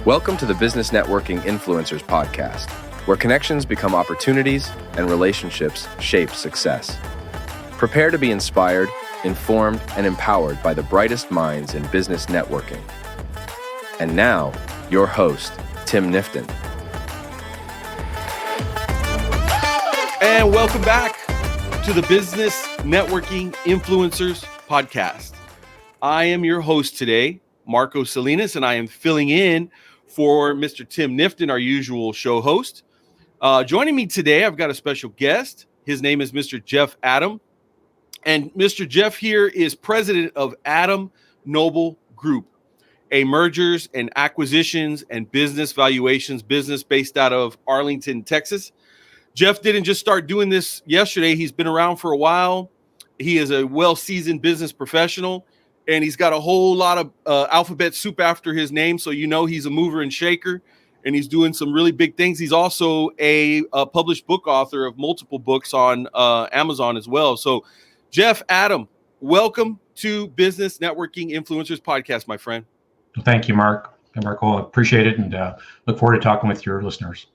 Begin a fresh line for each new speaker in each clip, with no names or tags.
Welcome to the Business Networking Influencers Podcast, where connections become opportunities and relationships shape success. Prepare to be inspired, informed, and empowered by the brightest minds in business networking. And now, your host, Tim Nifton.
And welcome back to the Business Networking Influencers Podcast. I am your host today, Marco Salinas, and I am filling in for Mr. Tim Nifton, our usual show host. Joining me today, I've got a special guest. His name is Mr. Jeff Adam. And Mr. Jeff here is president of Adam Noble Group, a mergers and acquisitions and business valuations business based out of Arlington, Texas. Jeff didn't just start doing this yesterday. He's been around for a while. He is a well-seasoned business professional, and he's got a whole lot of alphabet soup after his name, so you know he's a mover and shaker, and he's doing some really big things. He's also a published book author of multiple books on Amazon as well. So, Jeff Adam, welcome to Business Networking Influencers Podcast, my friend.
Thank you, Mark. Marco, appreciate it, and look forward to talking with your listeners.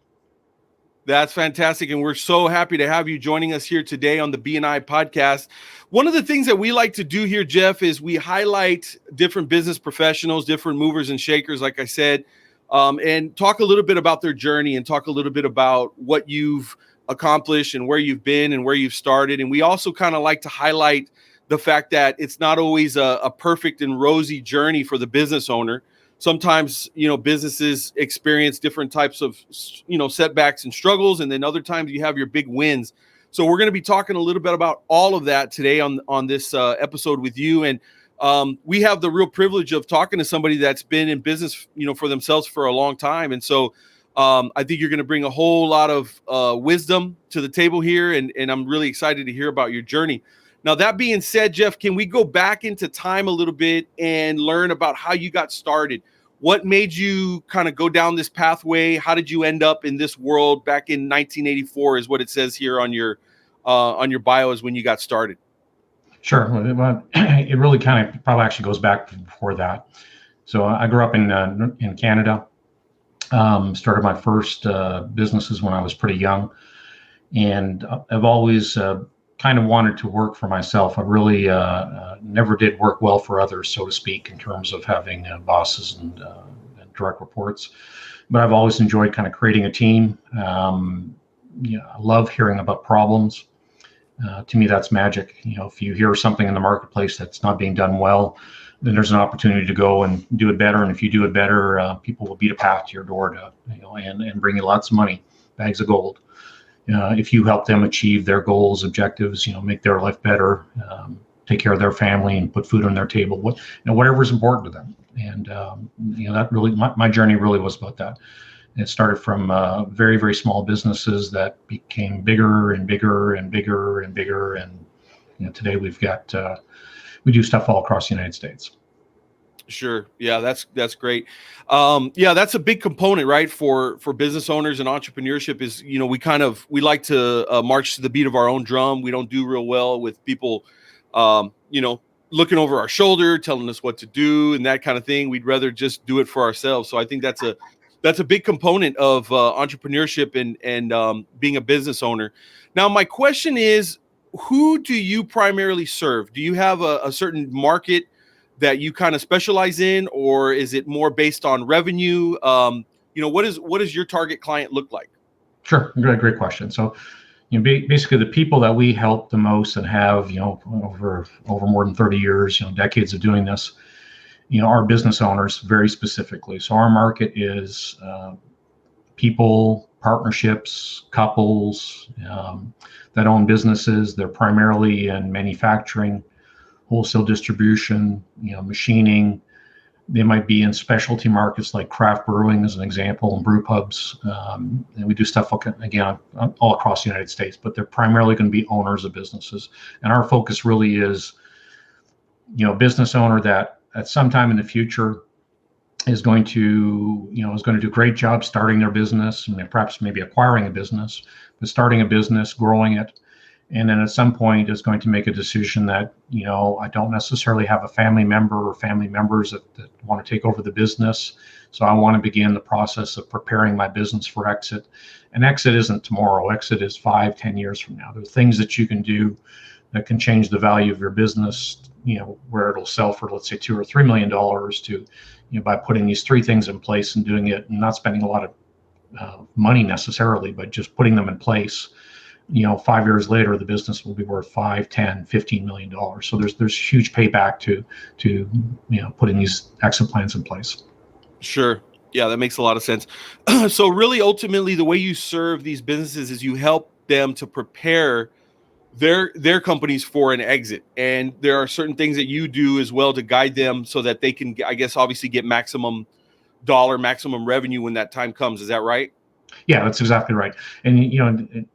That's fantastic, and we're so happy to have you joining us here today on the B&I podcast. One of the things that we like to do here, Jeff, is we highlight different business professionals, different movers and shakers, like I said, and talk a little bit about their journey and talk a little bit about what you've accomplished and where you've been and where you've started. And we also kind of like to highlight the fact that it's not always a perfect and rosy journey for the business owner. Sometimes, businesses experience different types of, setbacks and struggles. And then other times you have your big wins. So we're going to be talking a little bit about all of that today on this episode with you. And we have the real privilege of talking to somebody that's been in business, for themselves for a long time. And so I think you're going to bring a whole lot of wisdom to the table here. And I'm really excited to hear about your journey. Now, that being said, Jeff, can we go back into time a little bit and learn about how you got started? What made you kind of go down this pathway? How did you end up in this world back in 1984 is what it says here on your bio is when you got started.
Sure. It really kind of probably actually goes back before that. So I grew up in Canada, started my first businesses when I was pretty young, and I've always kind of wanted to work for myself. I really never did work well for others, so to speak, in terms of having bosses and direct reports. But I've always enjoyed kind of creating a team. I love hearing about problems. To me, that's magic. If you hear something in the marketplace that's not being done well, then there's an opportunity to go and do it better. And if you do it better, people will beat a path to your door to, and bring you lots of money, bags of gold. If you help them achieve their goals, objectives, make their life better, take care of their family and put food on their table, whatever is important to them. And, that really, my journey really was about that. It started from very, very small businesses that became bigger and bigger and bigger and bigger. And, today we've got, we do stuff all across the United States.
Sure. Yeah, that's great. That's a big component, right? For business owners and entrepreneurship is, we like to march to the beat of our own drum. We don't do real well with people, looking over our shoulder, telling us what to do and that kind of thing. We'd rather just do it for ourselves. So I think that's a big component of entrepreneurship and being a business owner. Now, my question is, who do you primarily serve? Do you have a certain market that you kind of specialize in, or is it more based on revenue? What does your target client look like?
Sure. Great question. So, basically the people that we help the most and have, over more than 30 years, decades of doing this, are business owners very specifically. So our market is people, partnerships, couples that own businesses. They're primarily in manufacturing, wholesale distribution, machining. They might be in specialty markets like craft brewing, as an example, and brew pubs. And we do stuff, again, all across the United States, but they're primarily going to be owners of businesses. And our focus really is, a business owner that at some time in the future is going to do a great job starting their business, and perhaps maybe acquiring a business, but starting a business, growing it, And then at some point is going to make a decision that, I don't necessarily have a family member or family members that want to take over the business. So I want to begin the process of preparing my business for exit. And exit isn't tomorrow. Exit is 5-10 years from now. There are things that you can do that can change the value of your business, where it'll sell for, let's say, $2 or $3 million to, by putting these three things in place and doing it and not spending a lot of money necessarily, but just putting them in place. 5 years later, the business will be worth $5, $10, $15 million. So there's huge payback to putting these exit plans in place.
Sure. Yeah, that makes a lot of sense. So really, ultimately, the way you serve these businesses is you help them to prepare their companies for an exit. And there are certain things that you do as well to guide them so that they can, I guess, obviously get maximum revenue when that time comes. Is that right?
Yeah, that's exactly right. And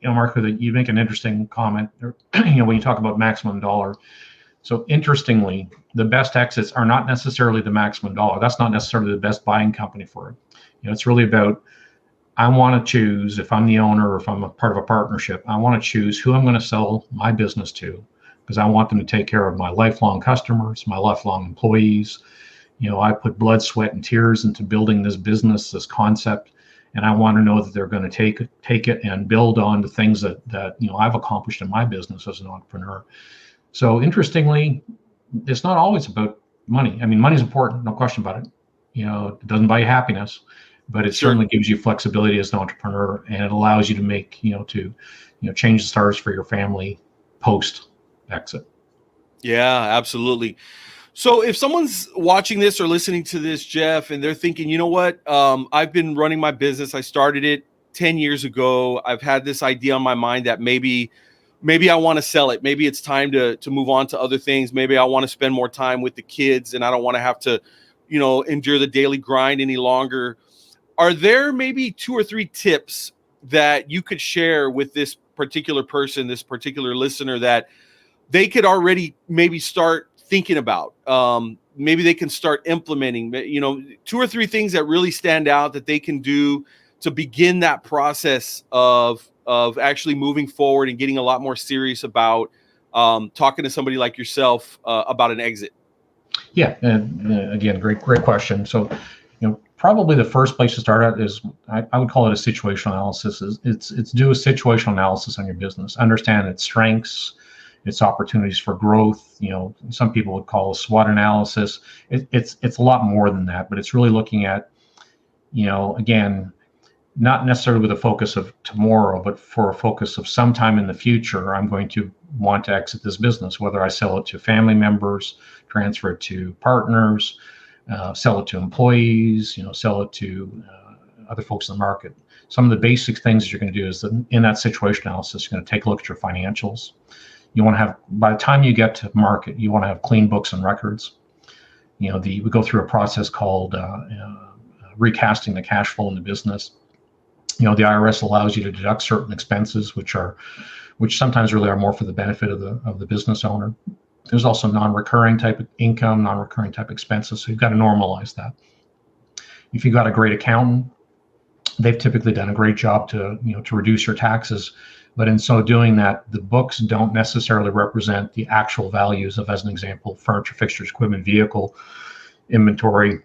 Marco, that you make an interesting comment. When you talk about maximum dollar. So interestingly, the best exits are not necessarily the maximum dollar. That's not necessarily the best buying company for it. It's really about, I want to choose, if I'm the owner or if I'm a part of a partnership, I want to choose who I'm going to sell my business to, because I want them to take care of my lifelong customers, my lifelong employees. I put blood, sweat, and tears into building this business, this concept. And I want to know that they're going to take it and build on the things that I've accomplished in my business as an entrepreneur. So interestingly, it's not always about money. I mean, money's important, no question about it. It doesn't buy you happiness, but it certainly gives you flexibility as an entrepreneur, and it allows you to make, change the stars for your family post exit.
Yeah, absolutely. So if someone's watching this or listening to this, Jeff, and they're thinking, you know what, I've been running my business. I started it 10 years ago. I've had this idea on my mind that maybe I want to sell it. Maybe it's time to move on to other things. Maybe I want to spend more time with the kids and I don't want to have to, endure the daily grind any longer. Are there maybe 2 or 3 tips that you could share with this particular person, this particular listener, that they could already maybe start thinking about? Maybe they can start implementing, 2 or 3 things that really stand out that they can do to begin that process of actually moving forward and getting a lot more serious about talking to somebody like yourself about an exit.
Yeah, and again, great question. So, probably the first place to start at is, I would call it a situational analysis. It's do a situational analysis on your business. Understand its strengths, its opportunities for growth. Some people would call a SWOT analysis. It's a lot more than that, but it's really looking at, again, not necessarily with a focus of tomorrow, but for a focus of sometime in the future, I'm going to want to exit this business, whether I sell it to family members, transfer it to partners, sell it to employees, sell it to other folks in the market. Some of the basic things that you're going to do is that in that situation analysis, you're going to take a look at your financials. You want to have, by the time you get to market, you want to have clean books and records. We go through a process called recasting the cash flow in the business. The IRS allows you to deduct certain expenses, which sometimes really are more for the benefit of the business owner. There's also non-recurring type of income, non-recurring type expenses. So you've got to normalize that. If you've got a great accountant, they've typically done a great job to reduce your taxes. But in so doing that, the books don't necessarily represent the actual values of, as an example, furniture, fixtures, equipment, vehicle, inventory,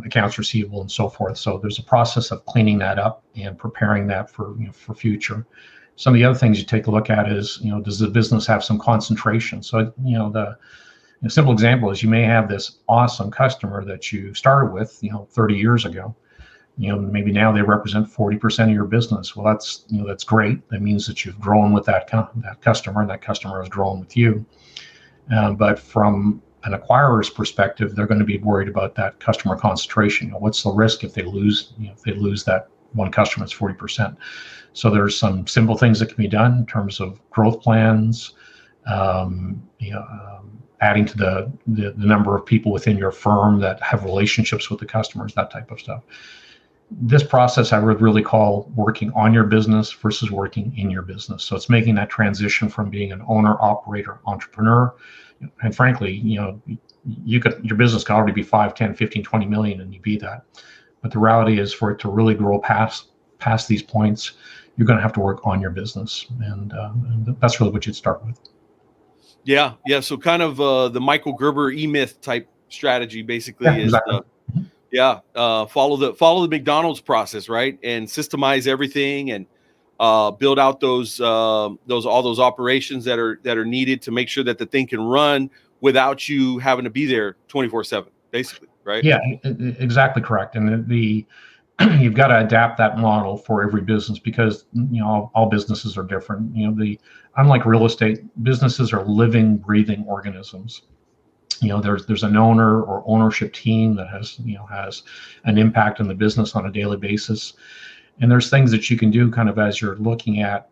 accounts receivable, and so forth. So there's a process of cleaning that up and preparing that for future. Some of the other things you take a look at is, does the business have some concentration? So, the simple example is you may have this awesome customer that you started with, 30 years ago. Maybe now they represent 40% of your business. Well, that's great. That means that you've grown with that customer, and that customer has grown with you. But from an acquirer's perspective, they're going to be worried about that customer concentration. What's the risk if they lose that one customer that's 40%? So there's some simple things that can be done in terms of growth plans, adding to the number of people within your firm that have relationships with the customers, that type of stuff. This process I would really call working on your business versus working in your business. So it's making that transition from being an owner, operator, entrepreneur. And frankly, your business can already be 5, 10, 15, 20 million, and you be that. But the reality is, for it to really grow past these points, you're going to have to work on your business, and that's really what you'd start with.
Yeah. So kind of the Michael Gerber E-Myth type strategy basically
Yeah,
is
exactly.
follow the McDonald's process, right? And systemize everything and build out those all those operations that are needed to make sure that the thing can run without you having to be there 24/7, basically, right?
Yeah, exactly correct. And the you've got to adapt that model for every business, because all businesses are different. Unlike real estate, businesses are living, breathing organisms. There's an owner or ownership team that has an impact on the business on a daily basis, and there's things that you can do kind of as you're looking at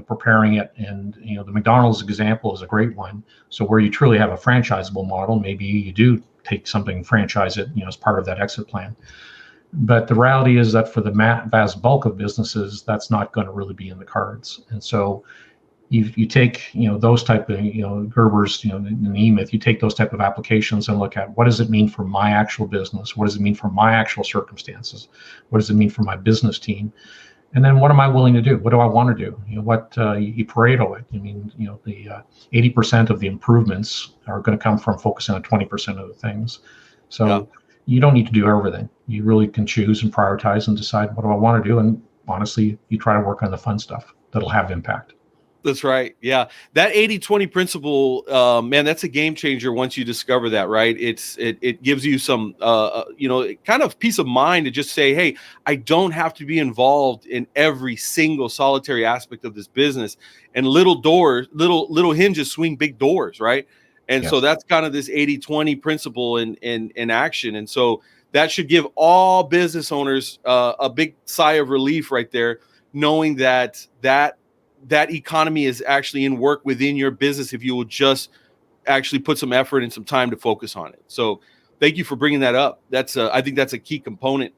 preparing it. And the McDonald's example is a great one. So where you truly have a franchisable model, maybe you do take something and franchise it as part of that exit plan. But the reality is that for the vast bulk of businesses, that's not going to really be in the cards. And so you take those type of Gerber's an E-Myth. You take those type of applications and look at, what does it mean for my actual business? What does it mean for my actual circumstances? What does it mean for my business team? And then what am I willing to do? What do I want to do? You Pareto it. The 80% of the improvements are going to come from focusing on 20% of the things. So you don't need to do everything. You really can choose and prioritize and decide, what do I want to do? And honestly, you try to work on the fun stuff that'll have impact.
That's right. Yeah. That 80/20 principle, man, that's a game changer once you discover that, right? It gives you some, kind of peace of mind to just say, hey, I don't have to be involved in every single solitary aspect of this business, and little hinges swing big doors, right? And so that's kind of this 80/20 principle in action. And so that should give all business owners a big sigh of relief right there, knowing that economy is actually in work within your business if you will just actually put some effort and some time to focus on it. So thank you for bringing that up. I think that's a key component.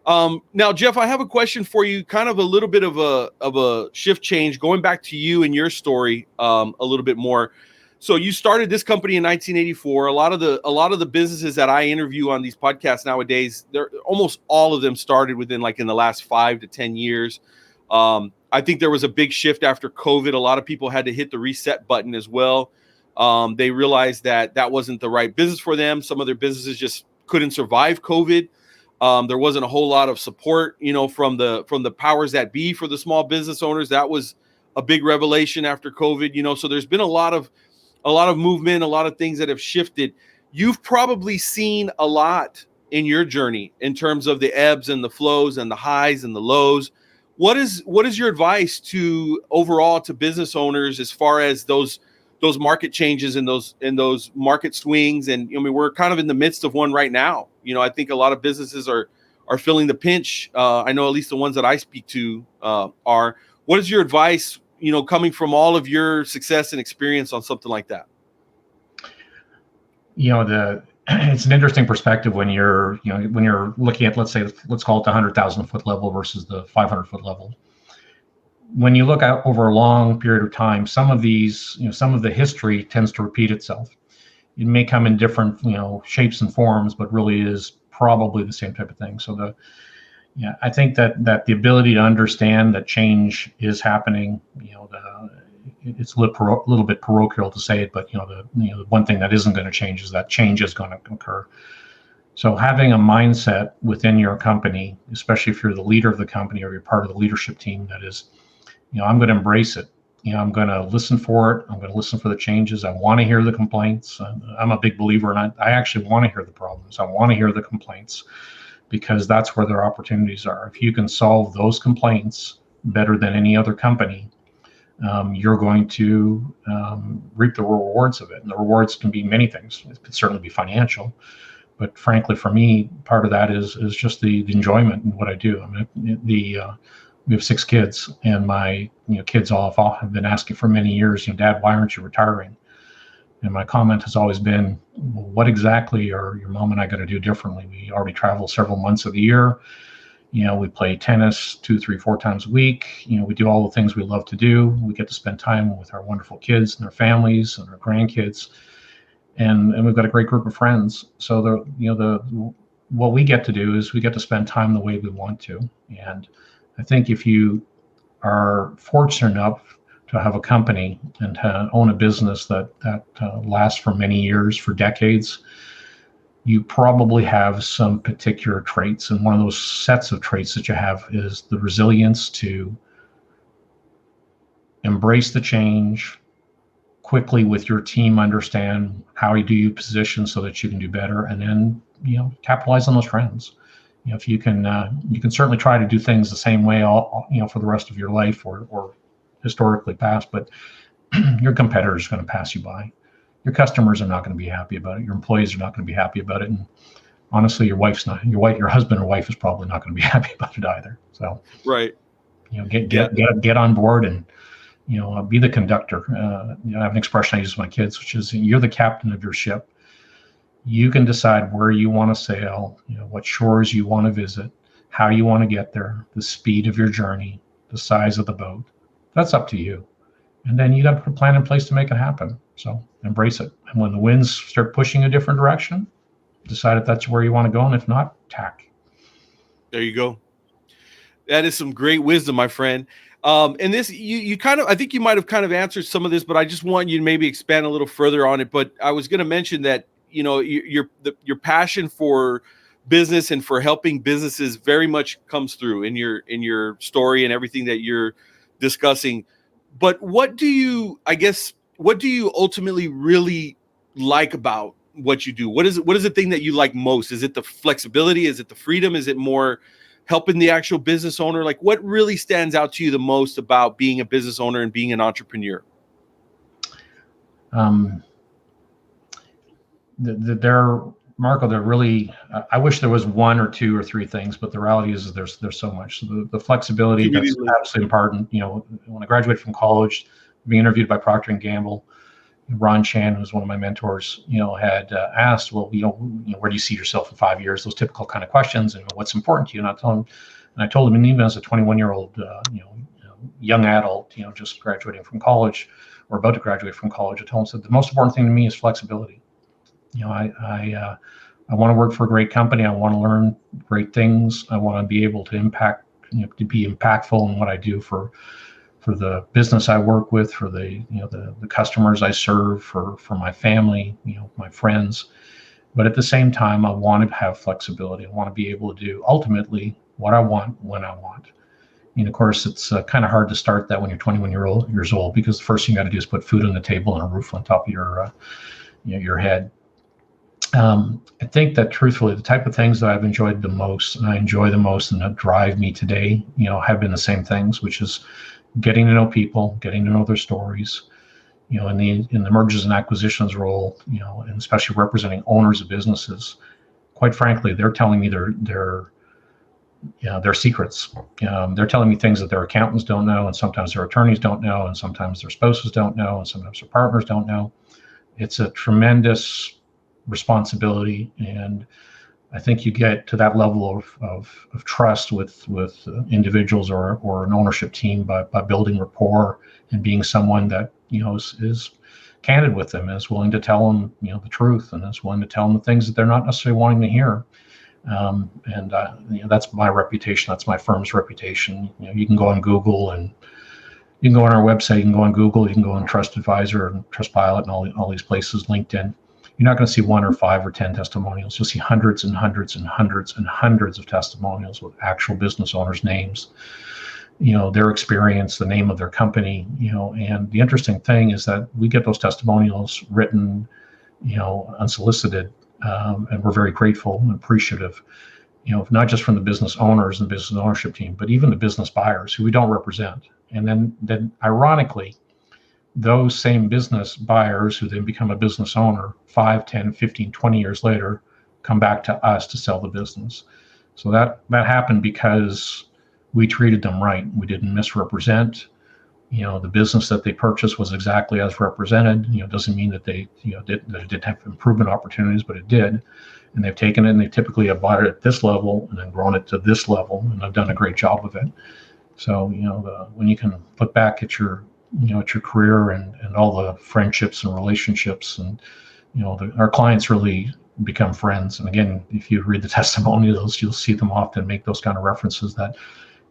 Now, Jeff, I have a question for you, kind of a little bit of a shift change, going back to you and your story a little bit more. So you started this company in 1984. A lot of the businesses that I interview on these podcasts nowadays, they're almost all of them started within in the last 5 to 10 years. I think there was a big shift after COVID. A lot of people had to hit the reset button as well. They realized that wasn't the right business for them. Some of their businesses just couldn't survive COVID. There wasn't a whole lot of support, from the powers that be for the small business owners. That was a big revelation after COVID. So there's been a lot of movement, a lot of things that have shifted. You've probably seen a lot in your journey in terms of the ebbs and the flows and the highs and the lows. What is your advice overall to business owners as far as those market changes and those market swings? And we're kind of in the midst of one right now. I think a lot of businesses are feeling the pinch. I know at least the ones that I speak to are. What is your advice, coming from all of your success and experience on something like that?
It's an interesting perspective when you're looking at, let's call it the 100,000 foot level versus the 500 foot level. When you look out over a long period of time, some of the history tends to repeat itself. It may come in different, shapes and forms, but really is probably the same type of thing. So I think that the ability to understand that change is happening, it's a little bit parochial to say it, but the one thing that isn't going to change is that change is going to occur. So having a mindset within your company, especially if you're the leader of the company or you're part of the leadership team, that is, I'm going to embrace it. I'm going to listen for it. I'm going to listen for the changes. I want to hear the complaints. I'm a big believer, and I actually want to hear the problems. I want to hear the complaints, because that's where their opportunities are. If you can solve those complaints better than any other company, you're going to reap the rewards of it. And the rewards can be many things. It could certainly be financial, but frankly, for me, part of that is just the enjoyment in what I do. We have 6 kids, and my kids all have been asking for many years, Dad, why aren't you retiring? And my comment has always been, well, what exactly are your mom and I going to do differently? We already travel several months of the year. We play tennis 2, 3, 4 times a week. We do all the things we love to do. We get to spend time with our wonderful kids and their families and our grandkids, and we've got a great group of friends. So what we get to do is we get to spend time the way we want to. And I think if you are fortunate enough to have a company and to own a business that lasts for many years, for decades, you probably have some particular traits. And one of those sets of traits that you have is the resilience to embrace the change, quickly with your team understand how do you position so that you can do better, and then capitalize on those trends. If you can certainly try to do things the same way all for the rest of your life or historically past, but your competitors are going to pass you by. Your customers are not going to be happy about it. Your employees are not going to be happy about it, and honestly, your husband or wife is probably not going to be happy about it either. So,
right,
get on board and be the conductor. I have an expression I use with my kids, which is you're the captain of your ship. You can decide where you want to sail, what shores you want to visit, how you want to get there, the speed of your journey, the size of the boat. That's up to you. And then you got to put a plan in place to make it happen. So embrace it. And when the winds start pushing a different direction, decide if that's where you want to go. And if not, tack.
There you go. That is some great wisdom, my friend. And this, you kind of, I think you might have kind of answered some of this, but I just want you to maybe expand a little further on it. But I was going to mention that, your passion for business and for helping businesses very much comes through in your story and everything that you're discussing. But what do you ultimately really like about what you do? What is the thing that you like most? Is it the flexibility? Is it the freedom? Is it more helping the actual business owner? Like, what really stands out to you the most about being a business owner and being an entrepreneur?
Marco, there really, I wish there was one or two or three things, but the reality is there's so much. So the flexibility, that's absolutely important. When I graduated from college, being interviewed by Procter & Gamble, Ron Chan, who's one of my mentors, had asked, well, where do you see yourself in 5 years? Those typical kind of questions, and what's important to you. And I told him, and even as a 21-year-old, young adult, just graduating from college or about to graduate from college, I told him, said, the most important thing to me is flexibility. I want to work for a great company. I want to learn great things. I want to be able to impact, to be impactful in what I do for the business I work with, for the customers I serve, for my family, my friends. But at the same time, I want to have flexibility. I want to be able to do ultimately what I want when I want. And of course, it's kind of hard to start that when you're 21 years old, because the first thing you got to do is put food on the table and a roof on top of your head. I think that truthfully, the type of things that I've enjoyed the most, and I enjoy the most, and that drive me today, have been the same things, which is getting to know people, getting to know their stories. In the mergers and acquisitions role, and especially representing owners of businesses, quite frankly, they're telling me their secrets. They're telling me things that their accountants don't know, and sometimes their attorneys don't know, and sometimes their spouses don't know, and sometimes their partners don't know. It's a tremendous responsibility, and I think you get to that level of trust with individuals or an ownership team by building rapport and being someone that is candid with them, is willing to tell them the truth, and is willing to tell them the things that they're not necessarily wanting to hear. And that's my reputation. That's my firm's reputation. You can go on Google, and you can go on our website. You can go on Google. You can go on TrustAdvisor and Trustpilot and all these places. LinkedIn. You're not going to see 1 or 5 or 10 testimonials. You'll see hundreds and hundreds and hundreds and hundreds of testimonials with actual business owners' names, their experience, the name of their company, and the interesting thing is that we get those testimonials written, unsolicited, and we're very grateful and appreciative, not just from the business owners and business ownership team, but even the business buyers who we don't represent. And then ironically, those same business buyers who then become a business owner 5, 10, 15, 20 years later come back to us to sell the business. So that happened because we treated them right. We didn't misrepresent. The business that they purchased was exactly as represented. Doesn't mean that they didn't have improvement opportunities, but it did. And they've taken it and they typically have bought it at this level and then grown it to this level, and have done a great job of it. So when you can look back at your career and all the friendships and relationships, and our clients really become friends. And again, if you read the testimonials, you'll see them often make those kind of references that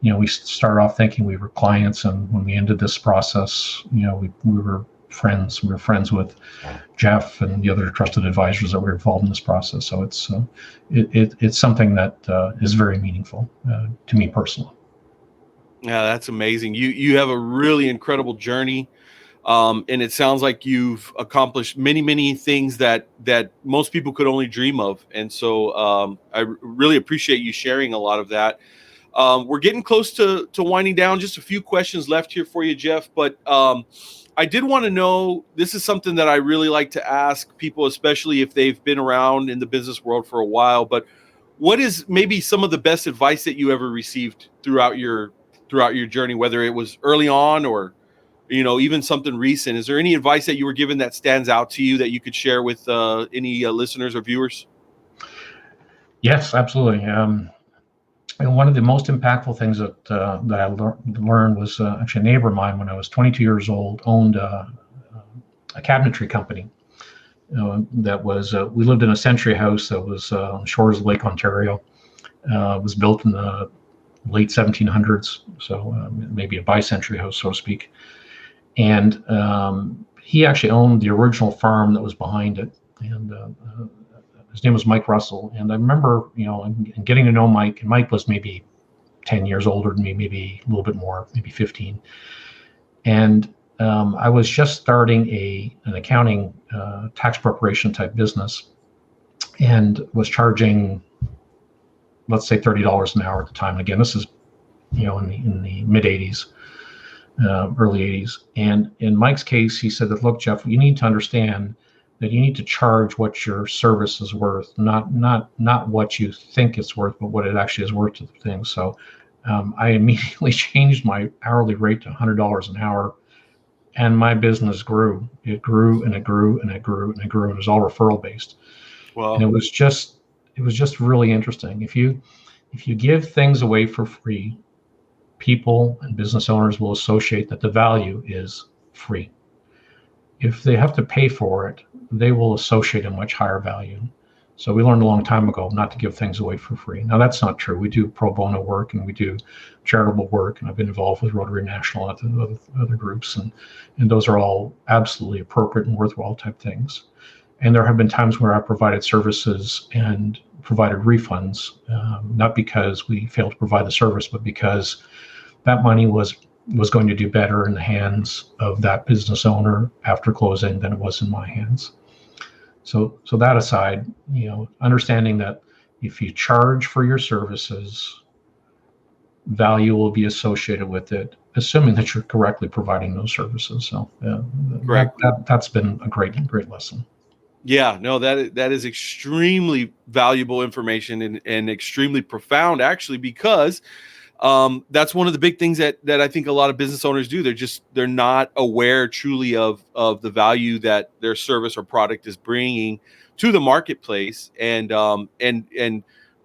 we started off thinking we were clients, and when we ended this process, we were friends. We were friends with Jeff and the other trusted advisors that were involved in this process. So it's something that is very meaningful to me personally.
Yeah, that's amazing. You have a really incredible journey. And it sounds like you've accomplished many things that most people could only dream of. And so I really appreciate you sharing a lot of that. We're getting close to winding down. Just a few questions left here for you, Jeff. But I did want to know, this is something that I really like to ask people, especially if they've been around in the business world for a while. But what is maybe some of the best advice that you ever received throughout your journey, whether it was early on or even something recent? Is there any advice that you were given that stands out to you that you could share with any listeners or viewers?
Yes, absolutely. And one of the most impactful things that I learned was actually a neighbor of mine when I was 22 years old owned a cabinetry company. That was we lived in a century house that was on the shores of Lake Ontario. It was built in the late 1700s, so maybe a bi-century house, so to speak. And he actually owned the original farm that was behind it. And his name was Mike Russell. And I remember, and getting to know Mike, and Mike was maybe 10 years older than me, maybe a little bit more, maybe 15. And I was just starting an accounting tax preparation type business, and was charging, let's say, $30 an hour at the time. And again, this is, in the mid 80s. Early 80s. And in Mike's case, he said that, look, Jeff, you need to understand that you need to charge what your service is worth, not what you think it's worth, but what it actually is worth to the thing. So I immediately changed my hourly rate to $100 an hour, and my business grew. It grew and it grew and it grew and it grew. And it was all referral based.
Wow.
And it was just really interesting. If you give things away for free, people and business owners will associate that the value is free. If they have to pay for it, they will associate a much higher value. So we learned a long time ago not to give things away for free. Now, that's not true. We do pro bono work and we do charitable work, and I've been involved with Rotary National and other groups, and those are all absolutely appropriate and worthwhile type things. And there have been times where I provided services and provided refunds, not because we failed to provide the service, but because that money was going to do better in the hands of that business owner after closing than it was in my hands. So that aside, understanding that if you charge for your services, value will be associated with it, assuming that you're correctly providing those services. So that's been a great lesson.
Yeah, no, that is extremely valuable information and extremely profound, actually, because that's one of the big things that I think a lot of business owners do. They're not aware truly of the value that their service or product is bringing to the marketplace, and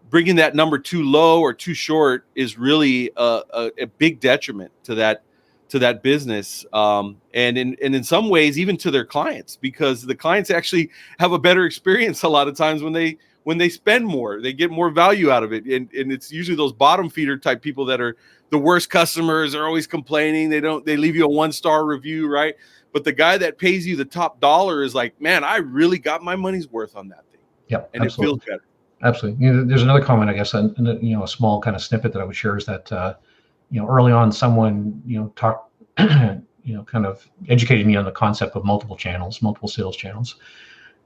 bringing that number too low or too short is really a big detriment to that business, and in some ways even to their clients, because the clients actually have a better experience a lot of times when they spend more. They get more value out of it. And it's usually those bottom feeder type people that are the worst customers. They're always complaining. They leave you a 1-star review, right? But the guy that pays you the top dollar is like, man, I really got my money's worth on that thing.
Yep,
and
absolutely.
It feels better.
Absolutely. There's another comment, I guess, and a small kind of snippet that I would share is that, early on someone, talked, kind of educated me on the concept of multiple sales channels.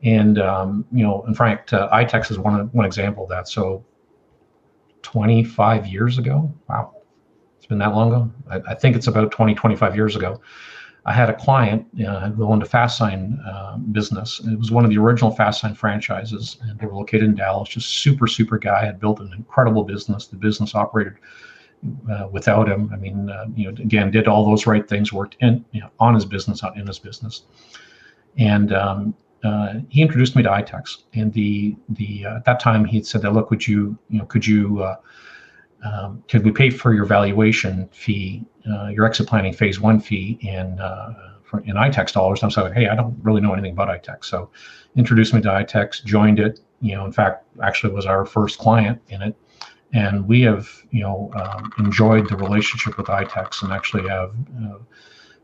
And, in fact, iTex is one example of that. So 25 years ago, wow, it's been that long ago. I think it's about 25 years ago. I had a client who owned a fast sign business. It was one of the original fast sign franchises, and they were located in Dallas. Just super guy, had built an incredible business. The business operated without him. I mean, again, did all those right things, worked on his business, not in his business. And he introduced me to iTex, and at that time he had said that, look, could we pay for your valuation fee, your exit planning phase 1 fee in iTex dollars? And I was like, hey, I don't really know anything about iTex. So introduced me to iTex, joined it, in fact, actually was our first client in it. And we have, enjoyed the relationship with iTex and actually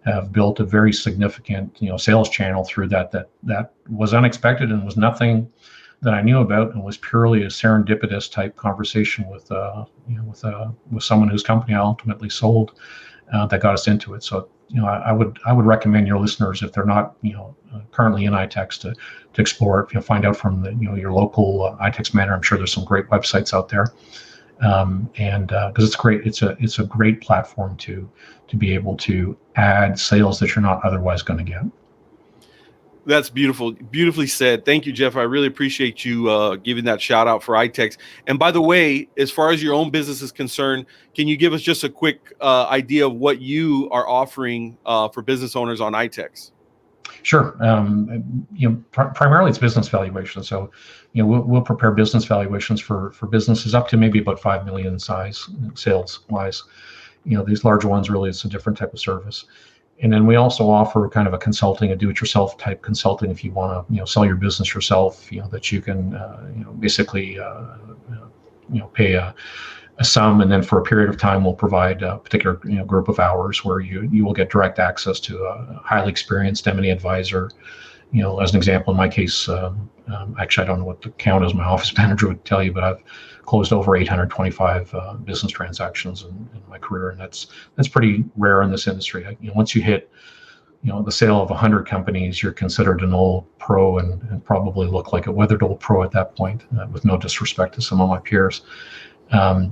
have built a very significant, sales channel through that was unexpected and was nothing that I knew about, and was purely a serendipitous type conversation with someone whose company I ultimately sold, that got us into it. So, I would recommend your listeners, if they're not, currently in iTex, to explore it. Find out from your local iTex manager. I'm sure there's some great websites out there, and because it's a great platform to be able to add sales that you're not otherwise going to get.
That's beautiful. Beautifully said. Thank you, Jeff. I really appreciate you giving that shout out for iTex. And by the way, as far as your own business is concerned, can you give us just a quick idea of what you are offering for business owners on iTex?
Sure. Primarily it's business valuations. So, we'll prepare business valuations for businesses up to maybe about 5 million size sales wise. These larger ones, really, it's a different type of service. And then we also offer kind of a consulting, a do-it-yourself type consulting, if you want to, sell your business yourself. That you can, basically, pay a sum, and then for a period of time, we'll provide a particular, group of hours where you will get direct access to a highly experienced M&A advisor. As an example, in my case, actually, I don't know what the count is. My office manager would tell you, but I've closed over 825 business transactions in my career, and that's pretty rare in this industry. Once you hit, the sale of 100 companies, you're considered an old pro and probably look like a weathered old pro at that point, with no disrespect to some of my peers. So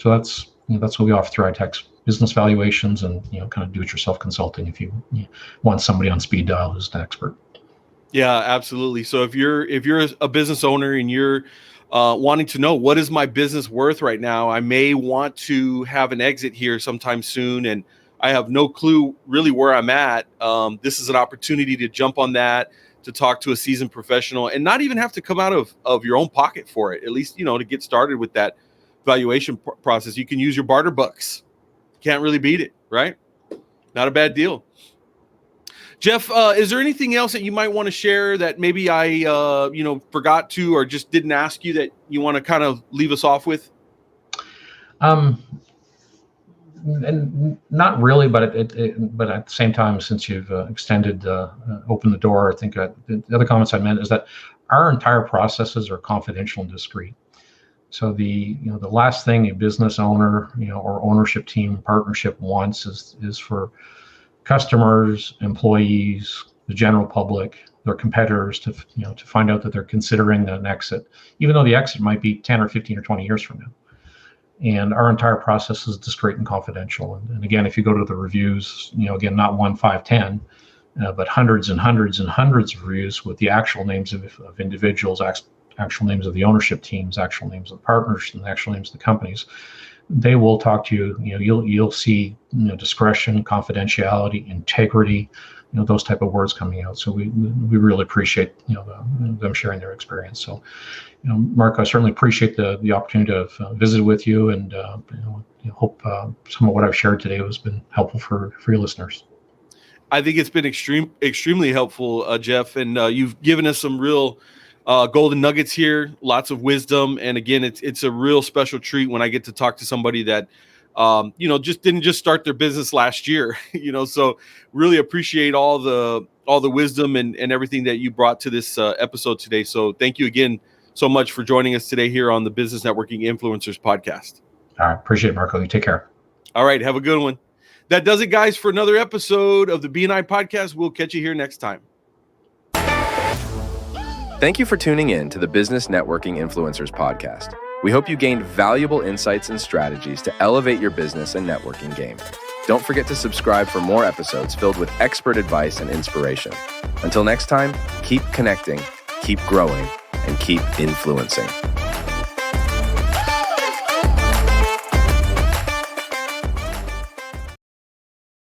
that's what we offer through iTex: business valuations and kind of do-it-yourself consulting if you want somebody on speed dial who's an expert.
Yeah, absolutely. So if you're a business owner and you're wanting to know, what is my business worth right now, I may want to have an exit here sometime soon, and I have no clue really where I'm at. This is an opportunity to jump on that, to talk to a seasoned professional, and not even have to come out of your own pocket for it. At least, to get started with that valuation process. You can use your barter bucks. Can't really beat it, right? Not a bad deal. Jeff, is there anything else that you might want to share that maybe I, forgot to, or just didn't ask you, that you want to kind of leave us off with?
And not really, but but at the same time, since you've opened the door, I think the other comments I meant is that our entire processes are confidential and discreet. So the last thing a business owner, or ownership team partnership wants is for customers, employees, the general public, their competitors to find out that they're considering an exit, even though the exit might be 10 or 15 or 20 years from now. And our entire process is discreet and confidential. And again, if you go to the reviews, again, not 1, 5, 10, but hundreds and hundreds and hundreds of reviews with the actual names of individuals, actual names of the ownership teams, actual names of the partners, and the actual names of the companies. They will talk to you. You'll see discretion, confidentiality, integrity, those type of words coming out. So we really appreciate them sharing their experience. So Marco, I certainly appreciate the opportunity to visit with you, and hope some of what I've shared today has been helpful for your listeners.
I think it's been extremely helpful, Jeff, and you've given us some real golden nuggets here, lots of wisdom. And again, it's a real special treat when I get to talk to somebody that, just didn't start their business last year, so really appreciate all the wisdom and everything that you brought to this episode today. So thank you again so much for joining us today here on the Business Networking Influencers podcast.
All right. Appreciate it, Marco. You take care.
All right. Have a good one. That does it, guys, for another episode of the B&I podcast. We'll catch you here next time.
Thank you for tuning in to the Business Networking Influencers podcast. We hope you gained valuable insights and strategies to elevate your business and networking game. Don't forget to subscribe for more episodes filled with expert advice and inspiration. Until next time, keep connecting, keep growing, and keep influencing.